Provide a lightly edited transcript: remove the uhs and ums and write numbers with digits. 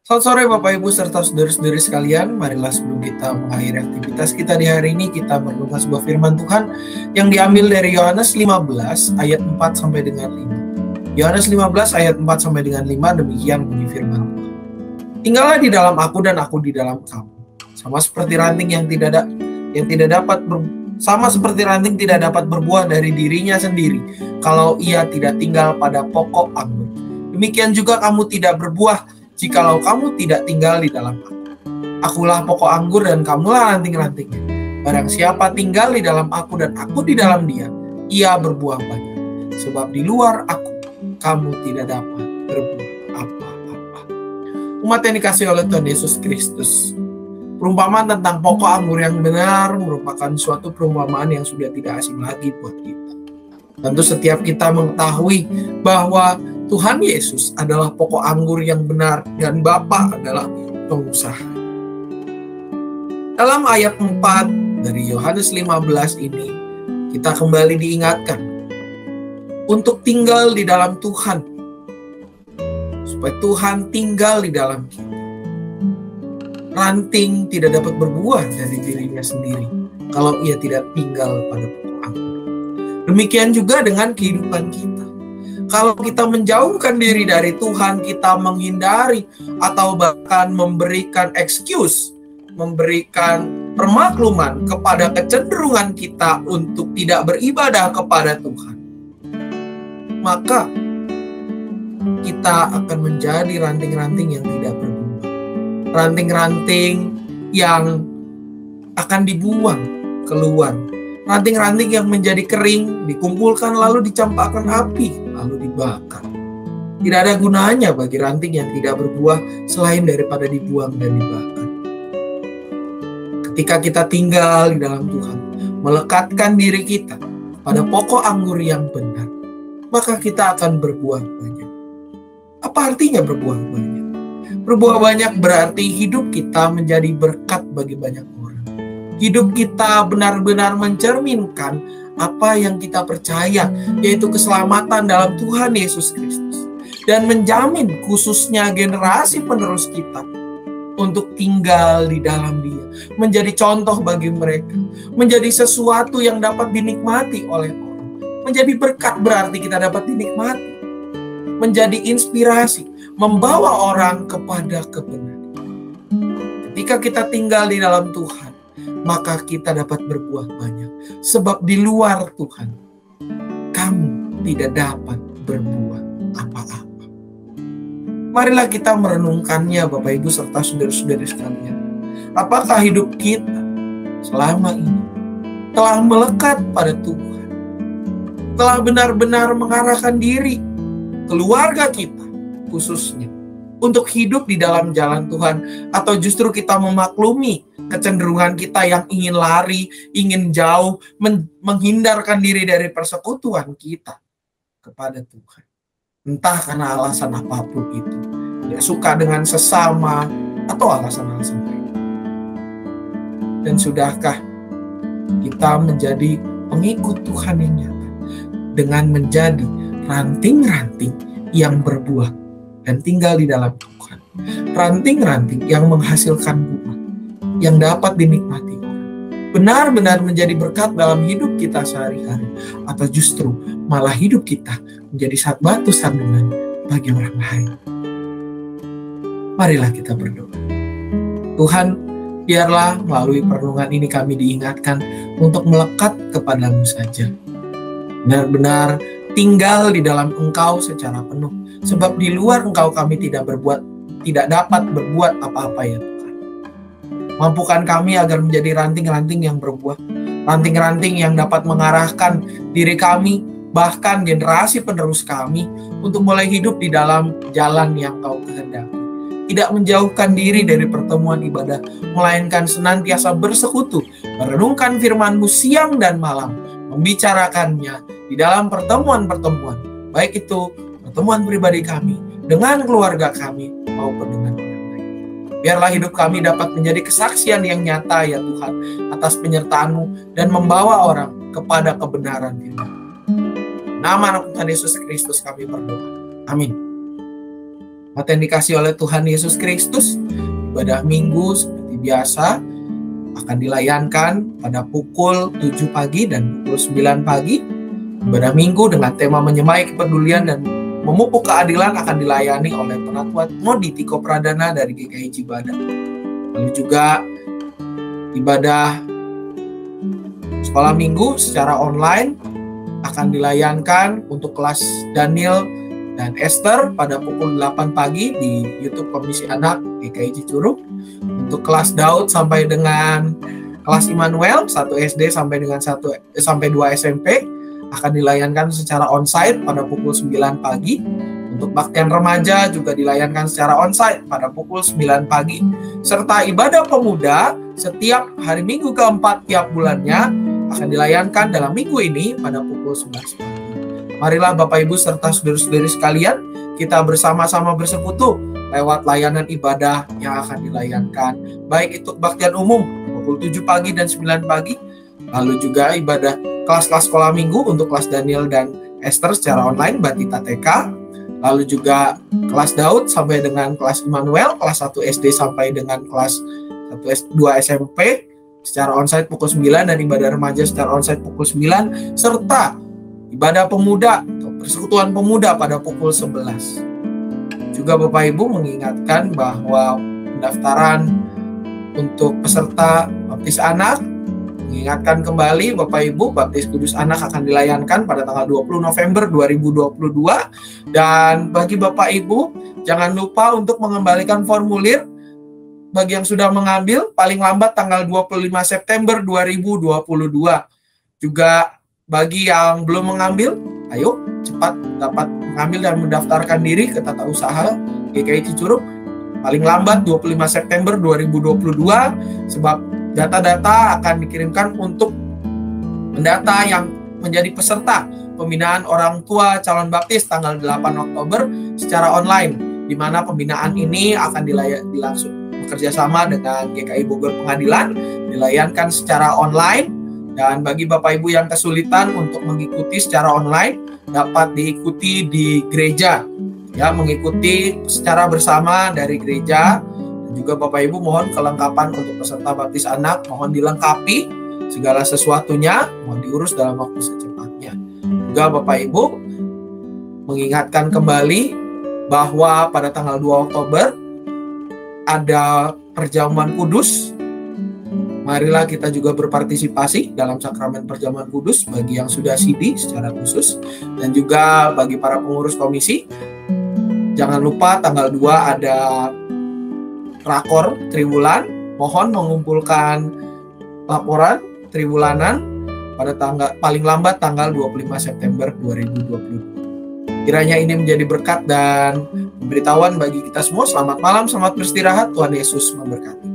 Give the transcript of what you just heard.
Selamat sore Bapak Ibu serta saudara-saudari sekalian. Marilah sebelum kita mengakhiri aktivitas kita di hari ini, kita merenungkan sebuah firman Tuhan yang diambil dari Yohanes 15 ayat 4 sampai dengan 5. Yohanes 15 ayat 4 sampai dengan 5, demikian bunyi firman Tuhan. Tinggallah di dalam aku dan aku di dalam kamu. Sama seperti ranting yang tidak dapat berbuah dari dirinya sendiri kalau ia tidak tinggal pada pokok anggur. Demikian juga kamu tidak berbuah jikalau kamu tidak tinggal di dalam aku. Akulah pokok anggur dan kamulah ranting-rantingnya. Barang siapa tinggal di dalam aku dan aku di dalam dia, ia berbuah banyak. Sebab di luar aku, kamu tidak dapat berbuah apa-apa. Umat yang dikasihi oleh Tuhan Yesus Kristus, perumpamaan tentang pokok anggur yang benar merupakan suatu perumpamaan yang sudah tidak asing lagi buat kita. Tentu setiap kita mengetahui bahwa Tuhan Yesus adalah pokok anggur yang benar dan Bapa adalah pengusaha. Dalam ayat 4 dari Yohanes 15 ini, kita kembali diingatkan untuk tinggal di dalam Tuhan, supaya Tuhan tinggal di dalam kita. Ranting tidak dapat berbuah dari dirinya sendiri kalau ia tidak tinggal pada pokok anggur. Demikian juga dengan kehidupan kita. Kalau kita menjauhkan diri dari Tuhan, kita menghindari atau bahkan memberikan excuse, memberikan permakluman kepada kecenderungan kita untuk tidak beribadah kepada Tuhan, maka kita akan menjadi ranting-ranting yang tidak berbuah. Ranting-ranting yang akan dibuang keluar. Ranting-ranting yang menjadi kering, dikumpulkan lalu dicampakkan api, lalu dibakar. Tidak ada gunanya bagi ranting yang tidak berbuah selain daripada dibuang dan dibakar. Ketika kita tinggal di dalam Tuhan, melekatkan diri kita pada pokok anggur yang benar, maka kita akan berbuah banyak. Apa artinya berbuah banyak? Berbuah banyak berarti hidup kita menjadi berkat bagi banyak orang. Hidup kita benar-benar mencerminkan apa yang kita percaya, yaitu keselamatan dalam Tuhan Yesus Kristus. Dan menjamin khususnya generasi penerus kita untuk tinggal di dalam Dia. Menjadi contoh bagi mereka. Menjadi sesuatu yang dapat dinikmati oleh orang. Menjadi berkat berarti kita dapat dinikmati. Menjadi inspirasi, membawa orang kepada kebenaran. Ketika kita tinggal di dalam Tuhan, maka kita dapat berbuah banyak. Sebab di luar Tuhan, kamu tidak dapat berbuah apa-apa. Marilah kita merenungkannya Bapak Ibu serta saudara-saudari sekalian. Apakah hidup kita selama ini telah melekat pada Tuhan? Telah benar-benar mengarahkan diri, keluarga kita khususnya, untuk hidup di dalam jalan Tuhan? Atau justru kita memaklumi kecenderungan kita yang ingin lari, ingin jauh, menghindarkan diri dari persekutuan kita kepada Tuhan. Entah karena alasan apapun itu. Tidak suka dengan sesama atau alasan-alasan lain. Dan sudahkah kita menjadi pengikut Tuhan yang nyata dengan menjadi ranting-ranting yang berbuah dan tinggal di dalam Tuhan. Ranting-ranting yang menghasilkan buah yang dapat dinikmati orang. Benar-benar menjadi berkat dalam hidup kita sehari-hari. Atau justru malah hidup kita menjadi batu sandungan bagi orang lain. Marilah kita berdoa. Tuhan, biarlah melalui perenungan ini kami diingatkan untuk melekat kepadamu saja. Benar-benar tinggal di dalam Engkau secara penuh. Sebab di luar Engkau kami tidak dapat berbuat apa-apa ya Tuhan. Mampukan kami agar menjadi ranting-ranting yang berbuah. Ranting-ranting yang dapat mengarahkan diri kami, bahkan generasi penerus kami, untuk mulai hidup di dalam jalan yang Kau kehendaki. Tidak menjauhkan diri dari pertemuan ibadah, melainkan senantiasa bersekutu, merenungkan firman-Mu siang dan malam, membicarakannya di dalam pertemuan-pertemuan, baik itu pertemuan pribadi kami, dengan keluarga kami, maupun dengan orang lain. Biarlah hidup kami dapat menjadi kesaksian yang nyata ya Tuhan, atas penyertaan-Mu dan membawa orang kepada kebenaran firman. Nama anak Tuhan Yesus Kristus kami berdoa. Amin. Mata yang dikasih oleh Tuhan Yesus Kristus, ibadah minggu seperti biasa akan dilayankan pada pukul 7 pagi dan pukul 9 pagi. Ibadah minggu dengan tema menyemai kepedulian dan memupuk keadilan akan dilayani oleh Penatua Modi Tiko Pradana dari GKI Cibadak. Lalu juga ibadah sekolah minggu secara online akan dilayankan untuk kelas Daniel dan Esther pada pukul 8 pagi di YouTube Komisi Anak GKI Cicurug. Untuk kelas Daud sampai dengan kelas Immanuel 1 SD sampai dengan 2 SMP akan dilayankan secara onsite pada pukul 9 pagi. Untuk baktian remaja juga dilayankan secara onsite pada pukul 9 pagi. Serta ibadah pemuda setiap hari Minggu keempat tiap bulannya akan dilayankan dalam minggu ini pada pukul 11 pagi. Marilah Bapak Ibu serta saudara-saudari sekalian, kita bersama-sama bersekutu lewat layanan ibadah yang akan dilayankan. Baik itu kebaktian umum pukul 7 pagi dan 9 pagi, lalu juga ibadah kelas-kelas sekolah minggu untuk kelas Daniel dan Esther secara online, Batita TK, lalu juga kelas Daud sampai dengan kelas Immanuel, kelas 1 SD sampai dengan kelas 2 SMP, secara onsite pukul 9, dan ibadah remaja secara onsite pukul 9, serta ibadah pemuda atau persekutuan pemuda pada pukul 11. Juga Bapak Ibu mengingatkan bahwa pendaftaran untuk peserta baptis anak, mengingatkan kembali Bapak Ibu, baptis kudus anak akan dilayankan pada tanggal 20 November 2022. Dan bagi Bapak Ibu, jangan lupa untuk mengembalikan formulir. Bagi yang sudah mengambil, paling lambat tanggal 25 September 2022. Juga bagi yang belum mengambil, ayo cepat dapat mengambil dan mendaftarkan diri ke Tata Usaha GKI Cicurug paling lambat 25 September 2022, sebab data-data akan dikirimkan untuk mendata yang menjadi peserta pembinaan orang tua calon baptis tanggal 8 Oktober secara online, di mana pembinaan ini akan dilangsung bekerja sama dengan GKI Bogor Pengadilan, dilayankan secara online. Dan bagi Bapak Ibu yang kesulitan untuk mengikuti secara online, dapat diikuti di gereja, ya, mengikuti secara bersama dari gereja. Dan juga Bapak Ibu mohon kelengkapan untuk peserta baptis anak, mohon dilengkapi segala sesuatunya, mohon diurus dalam waktu secepatnya. Juga Bapak Ibu mengingatkan kembali bahwa pada tanggal 2 Oktober ada perjamuan kudus. Marilah kita juga berpartisipasi dalam sakramen perjamuan kudus bagi yang sudah sidi secara khusus, dan juga bagi para pengurus komisi. Jangan lupa tanggal 2 ada rakor triwulan. Mohon mengumpulkan laporan triwulanan pada tanggal paling lambat tanggal 25 September 2022. Kiranya ini menjadi berkat dan pemberitahuan bagi kita semua. Selamat malam, selamat beristirahat. Tuhan Yesus memberkati.